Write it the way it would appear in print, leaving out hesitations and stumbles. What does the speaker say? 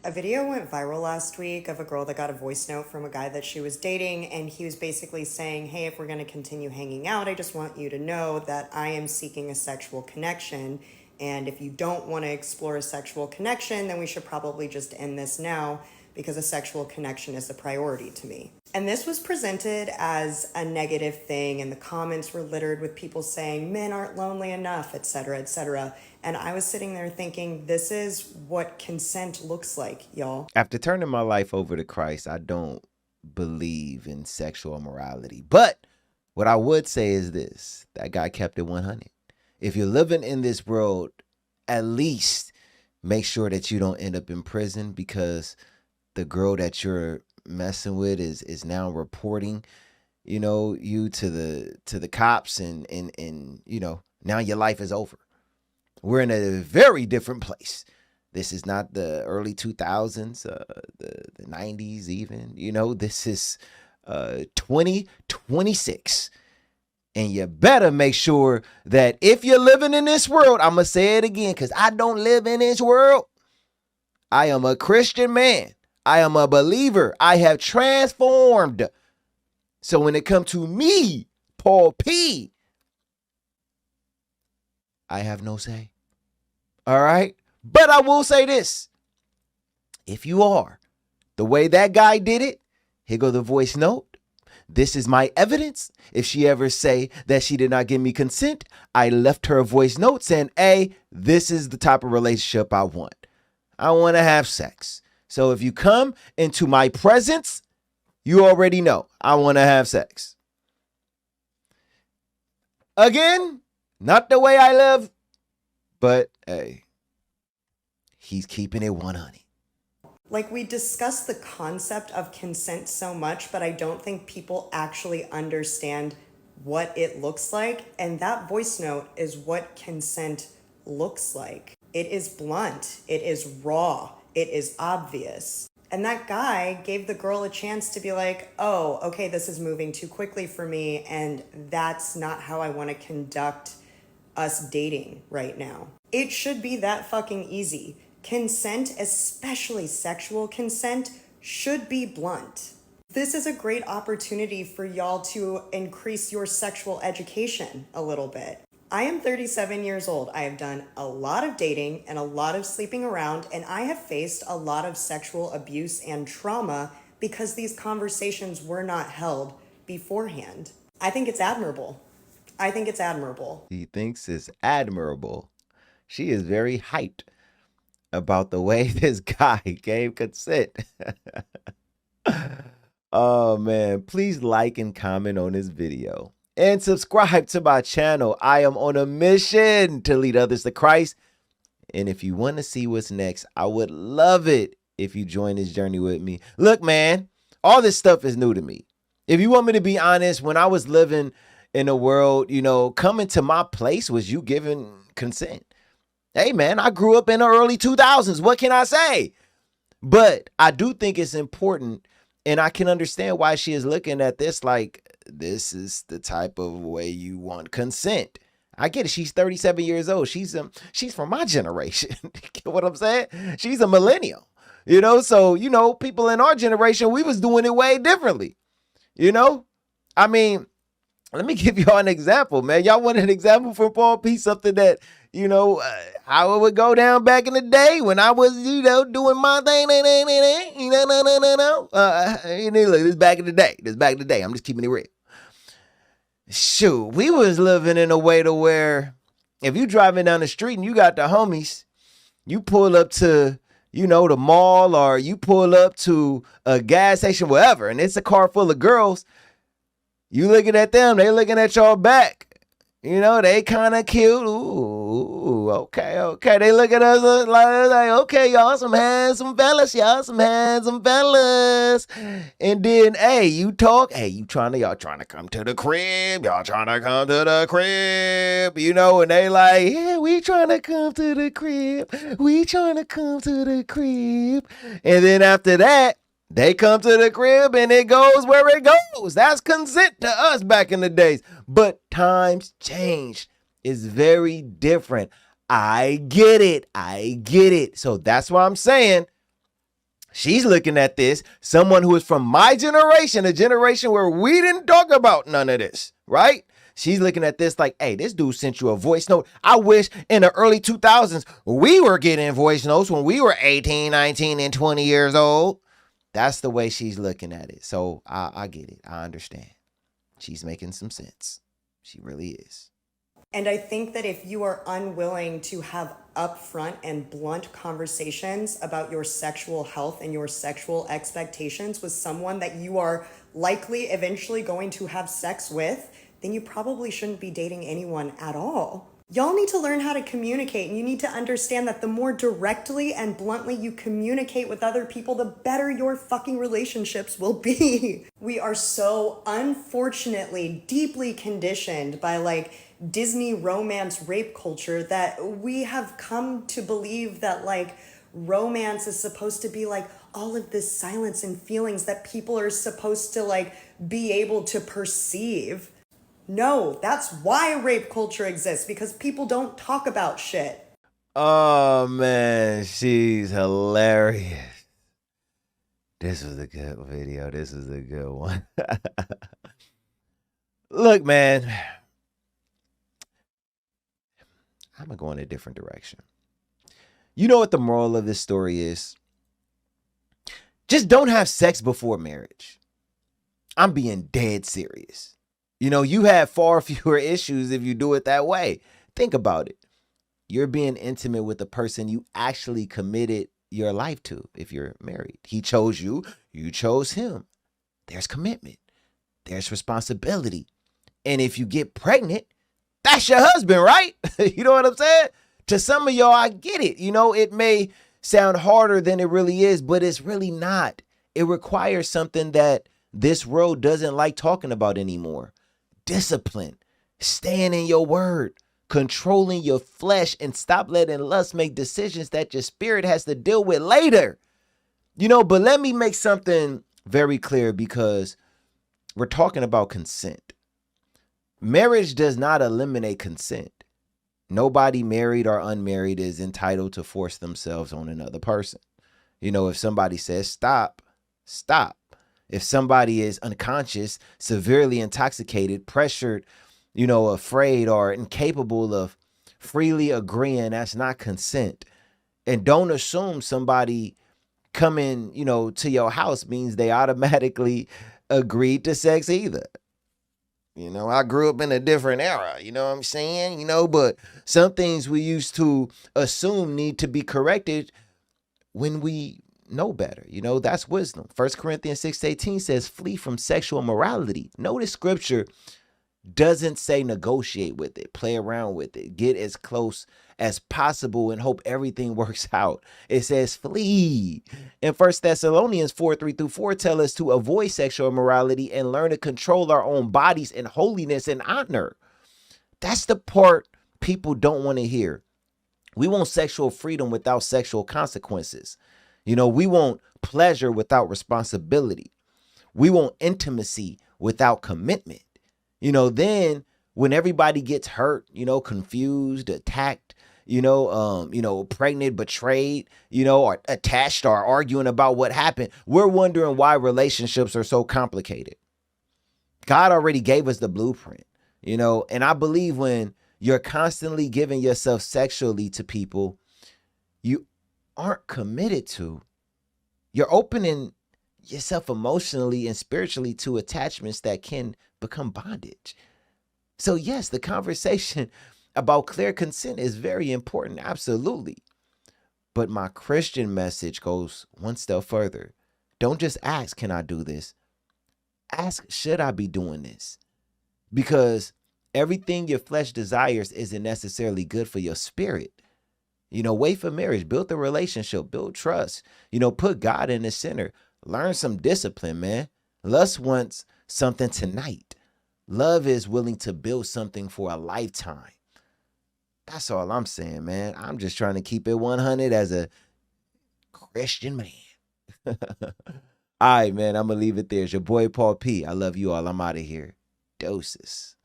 A video went viral last week of a girl that got a voice note from a guy that she was dating, and he was basically saying, hey, if we're going to continue hanging out, I just want you to know that I am seeking a sexual connection. And if you don't want to explore a sexual connection, then we should probably just end this now because a sexual connection is a priority to me. And this was presented as a negative thing, and the comments were littered with people saying men aren't lonely enough, etc., etc. And I was sitting there thinking, this is what consent looks like, y'all. After turning my life over to Christ, I don't believe in sexual immorality. But what I would say is this: that guy kept it 100. If you're living in this world, at least make sure that you don't end up in prison because the girl that you're messing with is now reporting, you to the cops, and now your life is over. We're in a very different place. This is not the early 2000s, the 90s even. This is 2026. And you better make sure that if you're living in this world, I'm going to say it again because I don't live in this world. I am a Christian man. I am a believer. I have transformed. So when it comes to me, Paul P., I have no say. All right? But I will say this. If you are the way that guy did it, here go the voice note. This is my evidence. If she ever say that she did not give me consent, I left her a voice note saying, hey, this is the type of relationship I want. I want to have sex. So if you come into my presence, you already know I want to have sex. Again, not the way I live, but hey, he's keeping it 100. Like, we discuss the concept of consent so much, but I don't think people actually understand what it looks like. And that voice note is what consent looks like. It is blunt. It is raw. It is obvious. And that guy gave the girl a chance to be like, oh, okay, this is moving too quickly for me, and that's not how I want to conduct us dating right now. It should be that fucking easy. Consent, especially sexual consent, should be blunt. This is a great opportunity for y'all to increase your sexual education a little bit. I am 37 years old. I have done a lot of dating and a lot of sleeping around, and I have faced a lot of sexual abuse and trauma because these conversations were not held beforehand. I think it's admirable. I think it's admirable. He thinks it's admirable. She is very hyped about the way this guy gave consent. Oh man, please like and comment on this video and subscribe to my channel. I am on a mission to lead others to Christ. And if you want to see what's next, I would love it if you join this journey with me. Look, man, all this stuff is new to me. If you want me to be honest, when I was living in a world, coming to my place was you giving consent. Hey, man, I grew up in the early 2000s. What can I say? But I do think it's important, and I can understand why she is looking at this like this is the type of way you want consent. I get it. She's 37 years old. She's from my generation. Get what I'm saying? She's a millennial, So, people in our generation, we was doing it way differently, I mean, let me give y'all an example, man. Y'all want an example from Paul P? Something that, how it would go down back in the day when I was, doing my thing. Look, this back in the day. I'm just keeping it real. Shoot, we was living in a way to where if you driving down the street and you got the homies, you pull up to, the mall, or you pull up to a gas station, wherever, and it's a car full of girls. You looking at them, they looking at y'all back. They kind of cute. Ooh, okay. They look at us like, okay, y'all some handsome fellas. And then, hey, you talk. Hey, y'all trying to come to the crib. And they like, yeah, we trying to come to the crib. And then after that, they come to the crib and it goes where it goes. That's consent to us back in the days. But times change. It's very different. I get it. So that's why I'm saying She's looking at this, someone who is from my generation, a generation where we didn't talk about none of this, right? She's looking at this like, hey, this dude sent you a voice note. I wish in the early 2000s we were getting voice notes when we were 18, 19, and 20 years old. That's the way she's looking at it. So I get it. I understand. She's making some sense. She really is. And I think that if you are unwilling to have upfront and blunt conversations about your sexual health and your sexual expectations with someone that you are likely eventually going to have sex with, then you probably shouldn't be dating anyone at all. Y'all need to learn how to communicate, and you need to understand that the more directly and bluntly you communicate with other people, the better your fucking relationships will be. We are so unfortunately deeply conditioned by like Disney romance rape culture that we have come to believe that like romance is supposed to be like all of this silence and feelings that people are supposed to like be able to perceive. No, that's why rape culture exists, because people don't talk about shit. Oh man, she's hilarious. This was a good video. This is a good one. Look, man, I'm gonna go in a different direction. You know what the moral of this story is? Just don't have sex before marriage. I'm being dead serious. You know, you have far fewer issues if you do it that way. Think about it. You're being intimate with the person you actually committed your life to if you're married. He chose you, you chose him. There's commitment, there's responsibility. And if you get pregnant, that's your husband, right? You know what I'm saying? To some of y'all, I get it. You know, it may sound harder than it really is, but it's really not. It requires something that this world doesn't like talking about anymore. Discipline, staying in your word, controlling your flesh, and stop letting lust make decisions that your spirit has to deal with later. You know, but let me make something very clear, because we're talking about consent. Marriage does not eliminate consent. Nobody, married or unmarried, is entitled to force themselves on another person. You know, if somebody says stop, stop. If somebody is unconscious, severely intoxicated, pressured, you know, afraid, or incapable of freely agreeing, that's not consent. And don't assume somebody coming, you know, to your house means they automatically agreed to sex either. You know, I grew up in a different era, you know what I'm saying? You know, but some things we used to assume need to be corrected when we know better. You know, that's wisdom. 1 Corinthians 6:18 says, flee from sexual immorality. Notice scripture doesn't say negotiate with it, play around with it, get as close as possible and hope everything works out. It says flee. And 1 Thessalonians 4:3-4 tell us to avoid sexual immorality and learn to control our own bodies in holiness and honor. That's the part people don't want to hear. We want sexual freedom without sexual consequences. You know, we want pleasure without responsibility. We want intimacy without commitment. You know, then when everybody gets hurt, you know, confused, attacked, you know, pregnant, betrayed, you know, or attached, or arguing about what happened, we're wondering why relationships are so complicated. God already gave us the blueprint, you know, and I believe when you're constantly giving yourself sexually to people you aren't committed to, you're opening yourself emotionally and spiritually to attachments that can become bondage. So yes, the conversation about clear consent is very important, absolutely. But my Christian message goes one step further. Don't just ask, can I do this? Ask, should I be doing this? Because everything your flesh desires isn't necessarily good for your spirit. You know, wait for marriage, build the relationship, build trust, you know, put God in the center, learn some discipline, man. Lust wants something tonight. Love is willing to build something for a lifetime. That's all I'm saying, man. I'm just trying to keep it 100 as a Christian man. All right, man, I'm going to leave it there. It's your boy, Paul P. I love you all. I'm out of here. Doses.